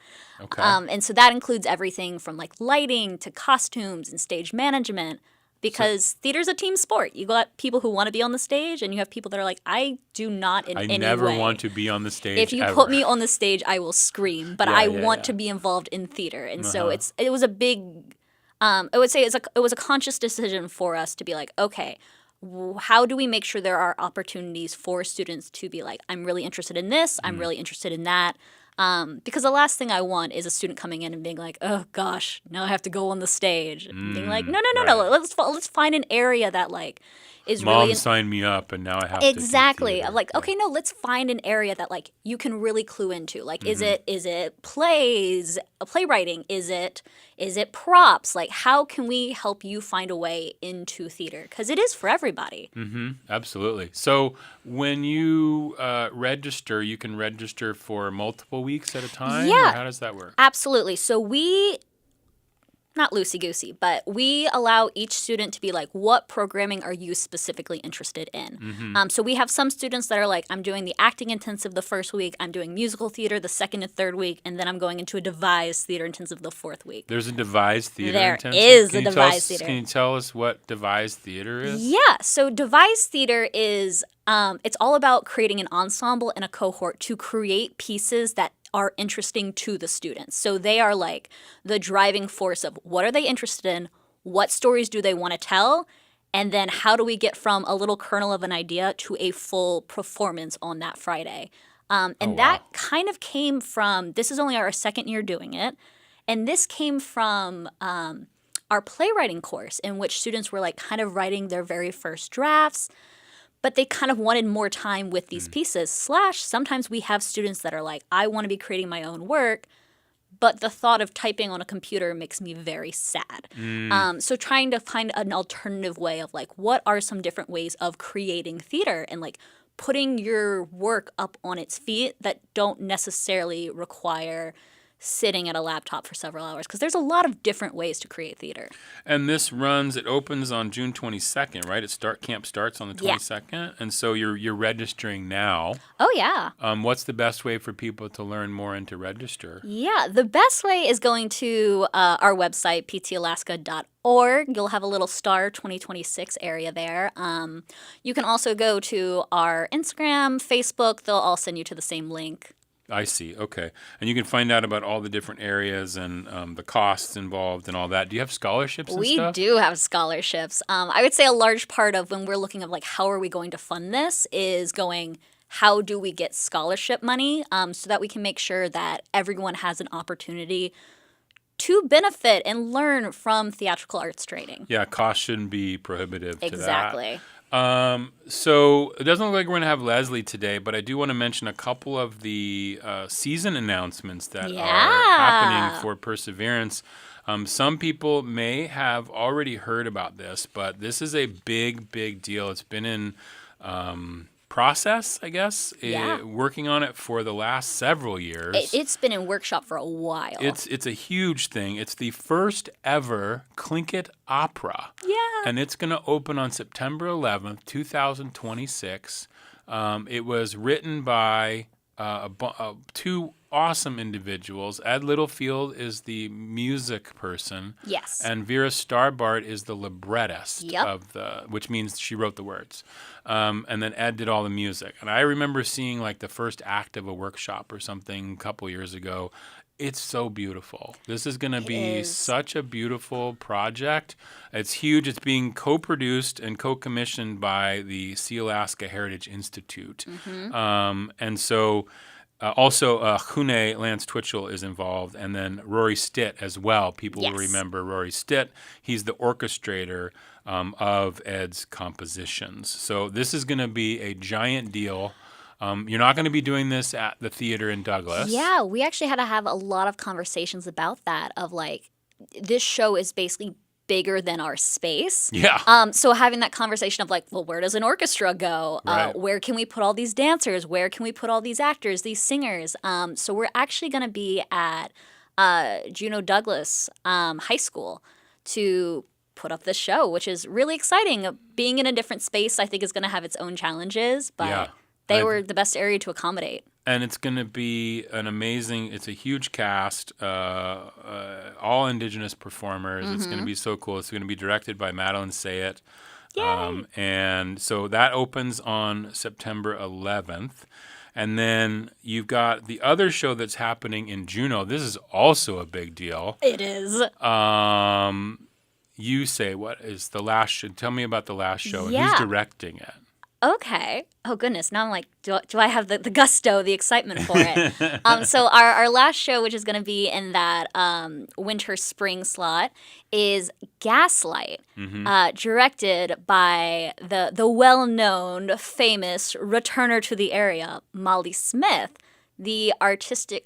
Okay. And so that includes everything from like lighting to costumes and stage management, because theater's a team sport. You got people who want to be on the stage, and you have people that are like, I do not in any way. I never want to be on the stage. If you put me on the stage, I will scream, but I want to be involved in theater. And so it was a big, I would say it was a conscious decision for us to be like, okay, how do we make sure there are opportunities for students to be like, I'm really interested in this, I'm really interested in that. Because the last thing I want is a student coming in and being like, oh gosh, now I have to go on the stage. And being like, no, let's find an area that like is Mom really signed me up and now I have exactly. to Like, okay, no, let's find an area that like you can really clue into. Like, is it plays, playwriting? Is it props? Like, how can we help you find a way into theater? Because it is for everybody. Absolutely. So when you register, you can register for multiple weeks at a time? Yeah. Or how does that work? Absolutely. So we, not loosey-goosey, but we allow each student to be like, what programming are you specifically interested in? So we have some students that are like, I'm doing the acting intensive the first week, I'm doing musical theater the second and third week, and then I'm going into a devised theater intensive the fourth week. There's a devised theater There intensive? is a devised theater. Can you tell us what devised theater is? Yeah, so devised theater is, it's all about creating an ensemble and a cohort to create pieces that are interesting to the students. So they are like the driving force of what are they interested in, what stories do they want to tell, and then how do we get from a little kernel of an idea to a full performance on that Friday. That kind of came from, this is only our second year doing it, and this came from our playwriting course in which students were like kind of writing their very first drafts, but they kind of wanted more time with these pieces. Sometimes we have students that are like, I want to be creating my own work, but the thought of typing on a computer makes me very sad. So trying to find an alternative way of like, what are some different ways of creating theater and like putting your work up on its feet that don't necessarily require sitting at a laptop for several hours, because there's a lot of different ways to create theater. And this it opens on June 22nd, right? Camp starts on the 22nd, and so you're registering now. Oh yeah. What's the best way for people to learn more and to register? Yeah, the best way is going to our website, ptalaska.org. You'll have a little star 2026 area there. You can also go to our Instagram, Facebook. They'll all send you to the same link. I see. Okay. And you can find out about all the different areas and the costs involved and all that. Do you have scholarships and stuff? We do have scholarships. I would say a large part of when we're looking at like how are we going to fund this is going, how do we get scholarship money so that we can make sure that everyone has an opportunity to benefit and learn from theatrical arts training. Yeah, cost shouldn't be prohibitive to that. Exactly. So it doesn't look like we're going to have Leslie today, but I do want to mention a couple of the season announcements that are happening for Perseverance. Some people may have already heard about this, but this is a big, big deal. It's been in process, I guess, working on it for the last several years. It's been in workshop for a while. It's a huge thing. It's the first ever Tlingit opera. Yeah. And it's going to open on September 11th, 2026. It was written by two awesome individuals. Ed Littlefield is the music person. Yes. And Vera Starbart is the librettist Yep. which means she wrote the words. And then Ed did all the music. And I remember seeing like the first act of a workshop or something a couple years ago. It's so beautiful. This is going to be such a beautiful project. It's huge. It's being co-produced and co-commissioned by the Sealaska Heritage Institute. And so also Juneau, Lance Twitchell is involved, and then Rory Stitt as well. People will remember Rory Stitt. He's the orchestrator of Ed's compositions. So this is going to be a giant deal. You're not going to be doing this at the theater in Douglas. Yeah, we actually had to have a lot of conversations about that, of like, this show is basically bigger than our space. Yeah. So having that conversation of like, well, where does an orchestra go? Right. Where can we put all these dancers? Where can we put all these actors, these singers? So we're actually going to be at Juneau Douglas High School to put up this show, which is really exciting. Being in a different space, I think, is going to have its own challenges, but they were the best area to accommodate. And it's going to be it's a huge cast, all Indigenous performers. It's going to be so cool. It's going to be directed by Madeline Sayet. And so that opens on September 11th. And then you've got the other show that's happening in Juneau. This is also a big deal. It is. You say, what is the last show? Tell me about the last show and who's directing it. Okay. Oh, goodness. Now I'm like, do I have the gusto, the excitement for it? So our last show, which is going to be in that winter-spring slot, is Gaslight, directed by the well-known, famous returner to the area, Molly Smith, the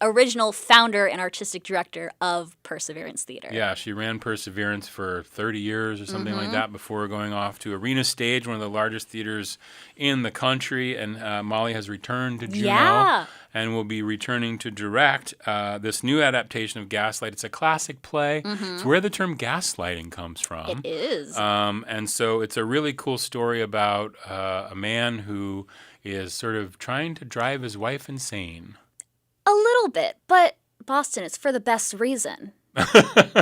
original founder and artistic director of Perseverance Theater. Yeah, she ran Perseverance for 30 years or something like that before going off to Arena Stage, one of the largest theaters in the country. And Molly has returned to Juneau and will be returning to direct this new adaptation of Gaslight. It's a classic play. It's where the term gaslighting comes from. It is. And so it's a really cool story about a man who is sort of trying to drive his wife insane. A little bit, but Boston, it's for the best reason.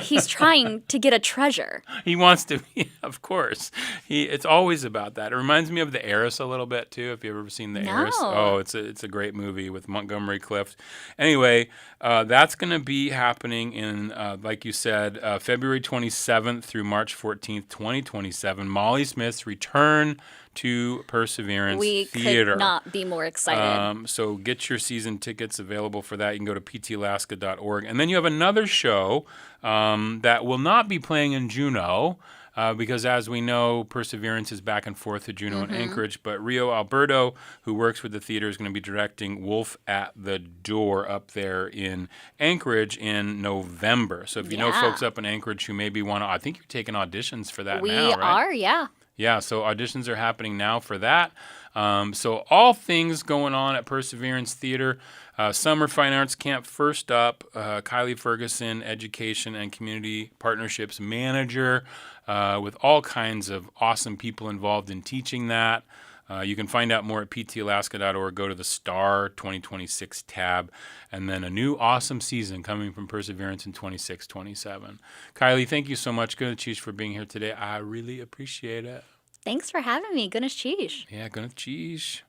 He's trying to get a treasure. He wants to, of course. It's always about that. It reminds me of The Heiress a little bit, too, if you've ever seen The Heiress. Oh, it's a great movie with Montgomery Clift. Anyway, that's going to be happening in, like you said, February 27th through March 14th, 2027. Molly Smith's return to Perseverance Theater. We could not be more excited. So get your season tickets available for that. You can go to ptalaska.org. And then you have another show that will not be playing in Juneau because, as we know, Perseverance is back and forth to Juneau and Anchorage. But Rio Alberto, who works with the theater, is going to be directing Wolf at the Door up there in Anchorage in November. So if you know folks up in Anchorage who maybe want to, I think you're taking auditions for that now, right? We are, yeah. Yeah, so auditions are happening now for that. So all things going on at Perseverance Theater. Summer Fine Arts Camp first up. Kylie Ferguson, Education and Community Partnerships Manager, with all kinds of awesome people involved in teaching that. You can find out more at ptalaska.org. Go to the Star 2026 tab. And then a new awesome season coming from Perseverance in 26-27. Kylie, thank you so much. Goodness cheese for being here today. I really appreciate it. Thanks for having me. Goodness cheese. Yeah, goodness cheese.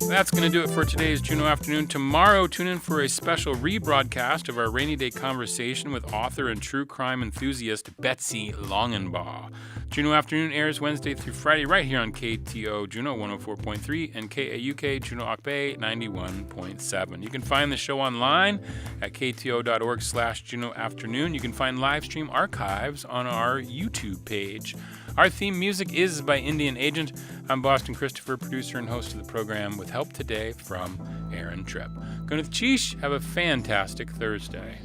That's going to do it for today's Juneau Afternoon. Tomorrow, tune in for a special rebroadcast of our rainy day conversation with author and true crime enthusiast Betsy Longenbaugh. Juneau Afternoon airs Wednesday through Friday right here on KTO Juneau 104.3 and KAUK Juneau Akbay 91.7. You can find the show online at kto.org/Juneau Afternoon. You can find live stream archives on our YouTube page. Our theme music is by Indian Agent. I'm Boston Christopher, producer and host of the program, with help today from Aaron Tripp. Gunath Cheesh, have a fantastic Thursday.